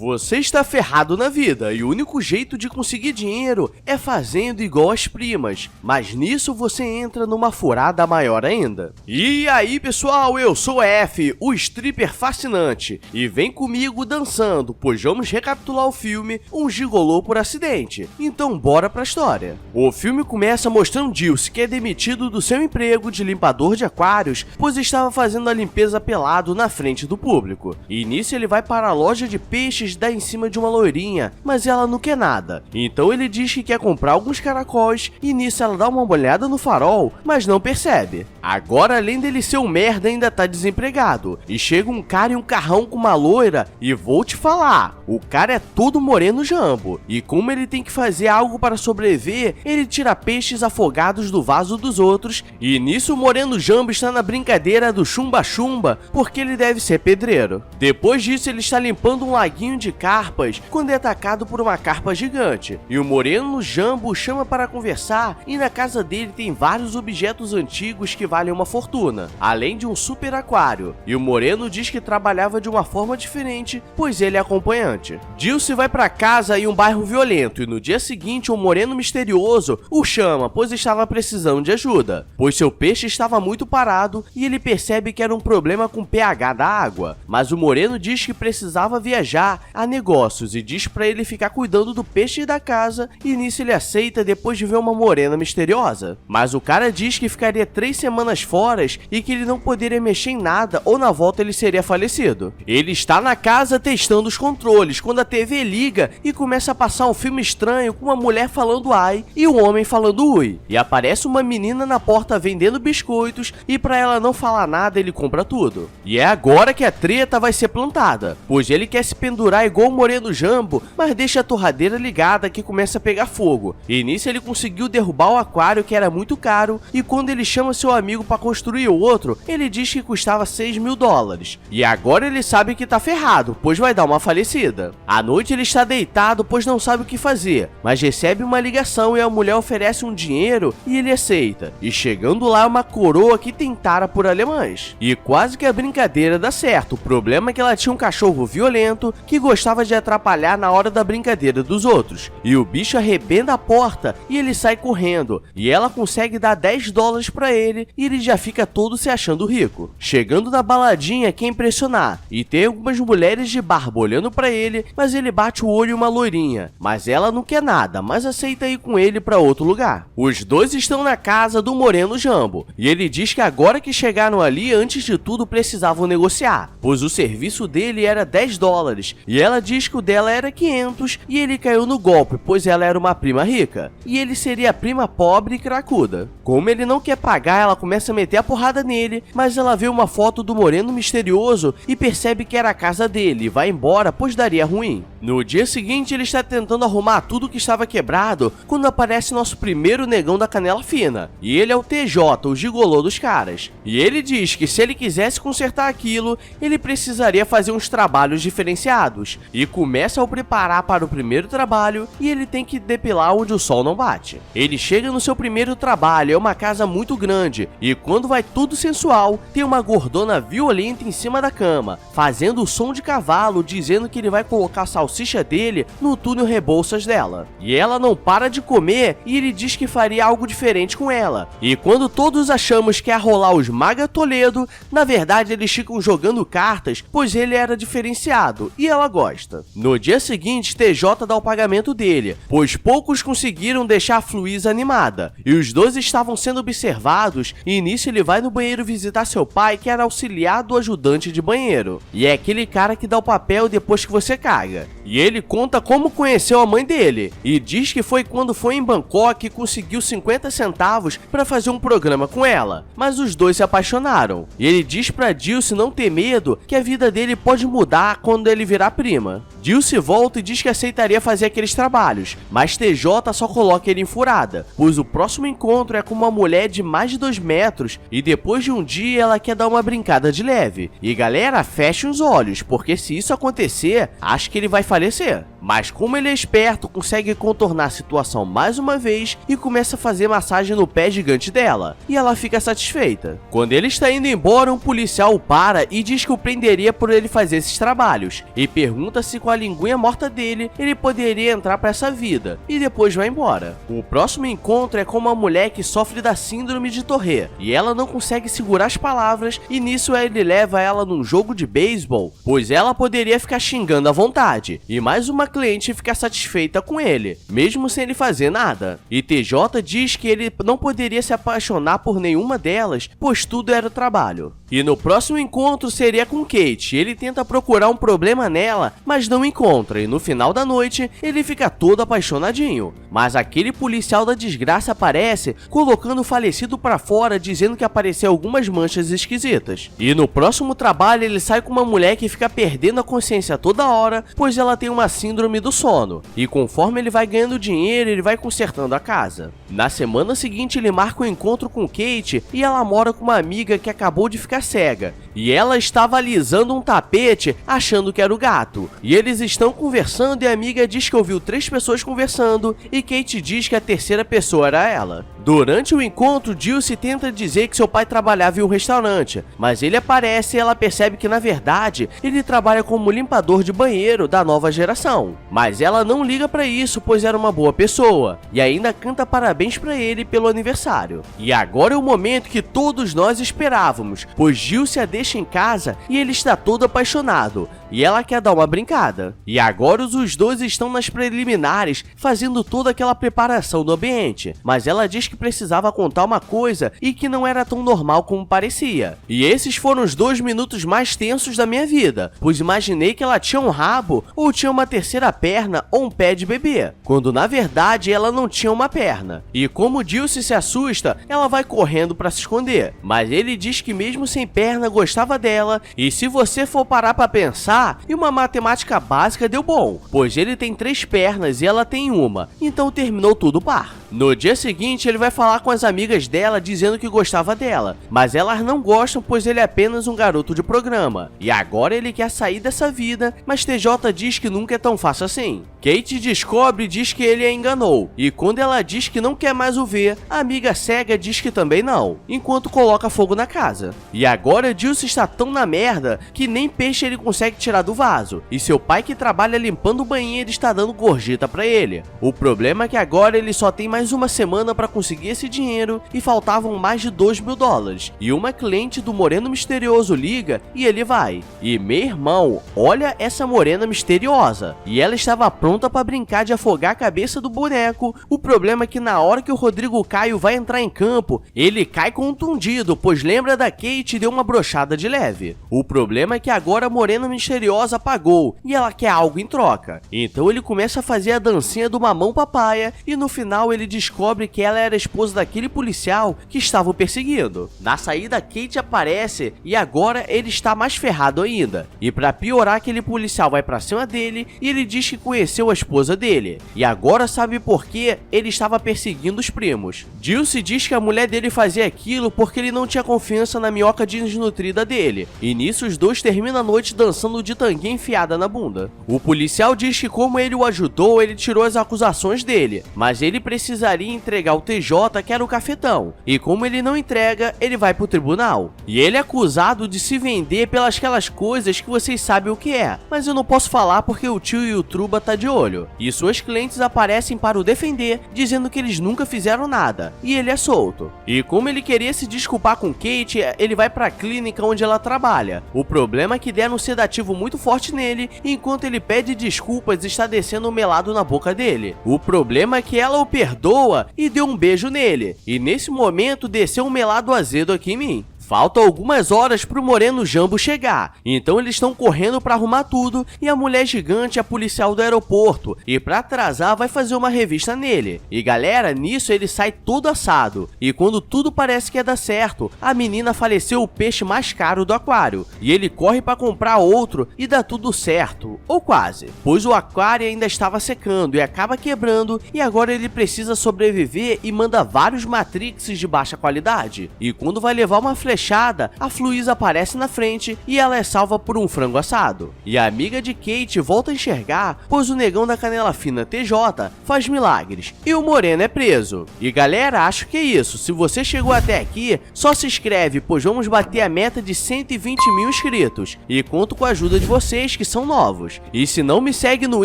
Você está ferrado na vida e o único jeito de conseguir dinheiro é fazendo igual as primas, mas nisso você entra numa furada maior ainda. E aí pessoal, eu sou F, o stripper fascinante, e vem comigo dançando, pois vamos recapitular o filme Um Gigolô por Acidente. Então bora pra história. O filme começa mostrando Dilce, que é demitido do seu emprego de limpador de aquários, pois estava fazendo a limpeza pelado na frente do público. E nisso ele vai para a loja de peixes dá em cima de uma loirinha, mas ela não quer nada. Então ele diz que quer comprar alguns caracóis e nisso ela dá uma olhada no farol, mas não percebe. Agora, além dele ser um merda, ainda tá desempregado. E chega um cara em um carrão com uma loira e vou te falar, o cara é todo moreno jambo. E como ele tem que fazer algo para sobreviver, ele tira peixes afogados do vaso dos outros e nisso o moreno jambo está na brincadeira do chumba-chumba porque ele deve ser pedreiro. Depois disso ele está limpando um laguinho de carpas quando é atacado por uma carpa gigante. E o moreno jambo chama para conversar e na casa dele tem vários objetos antigos que valem uma fortuna, além de um super aquário. E o moreno diz que trabalhava de uma forma diferente, pois ele é acompanhante. Dilce vai para casa em um bairro violento e no dia seguinte um moreno misterioso o chama, pois estava precisando de ajuda, pois seu peixe estava muito parado e ele percebe que era um problema com o pH da água. Mas o moreno diz que precisava viajar a negócios e diz pra ele ficar cuidando do peixe da casa e nisso ele aceita depois de ver uma morena misteriosa. Mas o cara diz que ficaria 3 semanas fora e que ele não poderia mexer em nada ou na volta ele seria falecido. Ele está na casa testando os controles quando a TV liga e começa a passar um filme estranho com uma mulher falando ai e um homem falando ui. E aparece uma menina na porta vendendo biscoitos e pra ela não falar nada ele compra tudo. E é agora que a treta vai ser plantada, pois ele quer se pendurar igual o moreno jambo, mas deixa a torradeira ligada que começa a pegar fogo. E nisso ele conseguiu derrubar o aquário que era muito caro e quando ele chama seu amigo para construir o outro, ele diz que custava $6.000. E agora ele sabe que tá ferrado, pois vai dar uma falecida. À noite ele está deitado, pois não sabe o que fazer, mas recebe uma ligação e a mulher oferece um dinheiro e ele aceita. E chegando lá uma coroa que tentara por alemães. E quase que a brincadeira dá certo, o problema é que ela tinha um cachorro violento que gostava de atrapalhar na hora da brincadeira dos outros. E o bicho arrebenta a porta e ele sai correndo. E ela consegue dar $10 pra ele e ele já fica todo se achando rico. Chegando na baladinha quer impressionar. E tem algumas mulheres de barba olhando pra ele, mas ele bate o olho em uma loirinha. Mas ela não quer nada, mas aceita ir com ele pra outro lugar. Os dois estão na casa do moreno jambo. E ele diz que agora que chegaram ali, antes de tudo precisavam negociar, pois o serviço dele era $10. E ela diz que o dela era 500 e ele caiu no golpe, pois ela era uma prima rica e ele seria a prima pobre e cracuda. Como ele não quer pagar, ela começa a meter a porrada nele, mas ela vê uma foto do moreno misterioso e percebe que era a casa dele e vai embora, pois daria ruim. No dia seguinte ele está tentando arrumar tudo que estava quebrado quando aparece nosso primeiro negão da canela fina, e ele é o TJ, o gigolô dos caras. E ele diz que se ele quisesse consertar aquilo, ele precisaria fazer uns trabalhos diferenciados, e começa a o preparar para o primeiro trabalho e ele tem que depilar onde o sol não bate. Ele chega no seu primeiro trabalho, é uma casa muito grande, e quando vai tudo sensual, tem uma gordona violenta em cima da cama, fazendo o som de cavalo, dizendo que ele vai colocar a salsicha dele no túnel Rebouças dela. E ela não para de comer e ele diz que faria algo diferente com ela. E quando todos achamos que ia rolar os Maga Toledo, na verdade eles ficam jogando cartas, pois ele era diferenciado e ela gosta. No dia seguinte, TJ dá o pagamento dele, pois poucos conseguiram deixar a Fluísa animada, e os dois estavam sendo observados, e nisso ele vai no banheiro visitar seu pai, que era auxiliar do ajudante de banheiro, e é aquele cara que dá o papel depois que você caga. E ele conta como conheceu a mãe dele, e diz que foi quando foi em Bangkok e conseguiu 50 centavos para fazer um programa com ela, mas os dois se apaixonaram, e ele diz pra Dilce não ter medo, que a vida dele pode mudar quando ele virar prima. Dilce volta e diz que aceitaria fazer aqueles trabalhos, mas TJ só coloca ele em furada, pois o próximo encontro é com uma mulher de mais de 2 metros e depois de um dia ela quer dar uma brincada de leve. E galera, fecha os olhos, porque se isso acontecer, acho que ele vai falecer. Mas como ele é esperto, consegue contornar a situação mais uma vez e começa a fazer massagem no pé gigante dela, e ela fica satisfeita. Quando ele está indo embora, um policial o para e diz que o prenderia por ele fazer esses trabalhos, e pergunta se com a linguinha morta dele, ele poderia entrar para essa vida, e depois vai embora. O próximo encontro é com uma mulher que sofre da síndrome de Tourette, e ela não consegue segurar as palavras, e nisso ele leva ela num jogo de beisebol, pois ela poderia ficar xingando à vontade, e mais uma cliente fica satisfeita com ele, mesmo sem ele fazer nada. E TJ diz que ele não poderia se apaixonar por nenhuma delas, pois tudo era trabalho. E no próximo encontro seria com Kate. Ele tenta procurar um problema nela, mas não encontra, e no final da noite ele fica todo apaixonadinho. Mas aquele policial da desgraça aparece, colocando o falecido pra fora, dizendo que apareceu algumas manchas esquisitas. E no próximo trabalho ele sai com uma mulher que fica perdendo a consciência toda hora, pois ela tem uma síndrome do sono. E conforme ele vai ganhando dinheiro, ele vai consertando a casa. Na semana seguinte ele marca um encontro com Kate, e ela mora com uma amiga que acabou de ficar cega, e ela estava alisando um tapete achando que era o gato, e eles estão conversando e a amiga diz que ouviu 3 pessoas conversando e Kate diz que a terceira pessoa era ela. Durante o encontro, Dulce tenta dizer que seu pai trabalhava em um restaurante, mas ele aparece e ela percebe que na verdade ele trabalha como limpador de banheiro da nova geração. Mas ela não liga pra isso, pois era uma boa pessoa, e ainda canta parabéns pra ele pelo aniversário. E agora é o momento que todos nós esperávamos, pois Dulce a deixa em casa e ele está todo apaixonado, e ela quer dar uma brincada. E agora os dois estão nas preliminares, fazendo toda aquela preparação do ambiente, mas ela diz que precisava contar uma coisa e que não era tão normal como parecia. E esses foram os 2 minutos mais tensos da minha vida, pois imaginei que ela tinha um rabo, ou tinha uma terceira perna, ou um pé de bebê, quando na verdade ela não tinha uma perna. E como Dulce se assusta, ela vai correndo para se esconder, mas ele diz que mesmo sem perna gostava dela, e se você for parar para pensar, e uma matemática básica deu bom, pois ele tem 3 pernas e ela tem uma, então terminou tudo par. No dia seguinte ele vai falar com as amigas dela dizendo que gostava dela, mas elas não gostam pois ele é apenas um garoto de programa, e agora ele quer sair dessa vida, mas TJ diz que nunca é tão fácil assim. Kate descobre e diz que ele a enganou, e quando ela diz que não quer mais o ver, a amiga cega diz que também não, enquanto coloca fogo na casa. E agora Dulce está tão na merda que nem peixe ele consegue tirar do vaso, e seu pai que trabalha limpando o banheiro está dando gorjeta pra ele. O problema é que agora ele só tem mais uma semana para conseguir esse dinheiro e faltavam mais de $2.000, e uma cliente do Moreno Misterioso liga e ele vai. E meu irmão, olha essa morena misteriosa, e ela estava pronta para brincar de afogar a cabeça do boneco. O problema é que na hora que o Rodrigo Caio vai entrar em campo, ele cai contundido, pois lembra da Kate e deu uma brochada de leve. O problema é que agora a morena misteriosa apagou e ela quer algo em troca. Então ele começa a fazer a dancinha do mamão papaya e no final ele descobre que ela era a esposa daquele policial que estava o perseguindo. Na saída, Kate aparece e agora ele está mais ferrado ainda. E para piorar, aquele policial vai para cima dele e ele diz que conheceu a esposa dele. E agora sabe por que ele estava perseguindo os primos. Dulce diz que a mulher dele fazia aquilo porque ele não tinha confiança na minhoca desnutrida dele. E nisso os dois terminam a noite dançando de tanguinha enfiada na bunda. O policial diz que como ele o ajudou, ele tirou as acusações dele, mas ele precisaria entregar o TJ, que era o cafetão, e como ele não entrega, ele vai pro tribunal. E ele é acusado de se vender pelas aquelas coisas que vocês sabem o que é, mas eu não posso falar porque o tio e o Truba tá de olho. E suas clientes aparecem para o defender, dizendo que eles nunca fizeram nada, e ele é solto. E como ele queria se desculpar com Kate, ele vai pra clínica onde ela trabalha. O problema é que deram um sedativo muito forte nele, e enquanto ele pede desculpas, está descendo um melado na boca dele. O problema é que ela o perdoa e deu um beijo nele, e nesse momento desceu um melado azedo aqui em mim. Faltam algumas horas pro Moreno Jambo chegar, então eles estão correndo para arrumar tudo e a mulher gigante é a policial do aeroporto e para atrasar vai fazer uma revista nele. E galera, nisso ele sai todo assado e quando tudo parece que ia dar certo, a menina faleceu o peixe mais caro do aquário e ele corre para comprar outro e dá tudo certo, ou quase, pois o aquário ainda estava secando e acaba quebrando e agora ele precisa sobreviver e manda vários Matrixes de baixa qualidade. E quando vai levar uma flechada flechada, a Fluísa aparece na frente e ela é salva por um frango assado. E a amiga de Kate volta a enxergar, pois o negão da canela fina TJ faz milagres e o Moreno é preso. E galera, acho que é isso. Se você chegou até aqui, só se inscreve, pois vamos bater a meta de 120 mil inscritos. E conto com a ajuda de vocês que são novos. E se não me segue no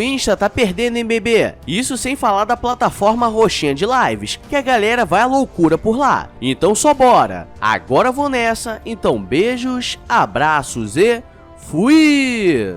Insta, tá perdendo, hein, bebê? Isso sem falar da plataforma roxinha de lives, que a galera vai à loucura por lá. Então só bora! Agora vou nessa, então beijos, abraços e fui!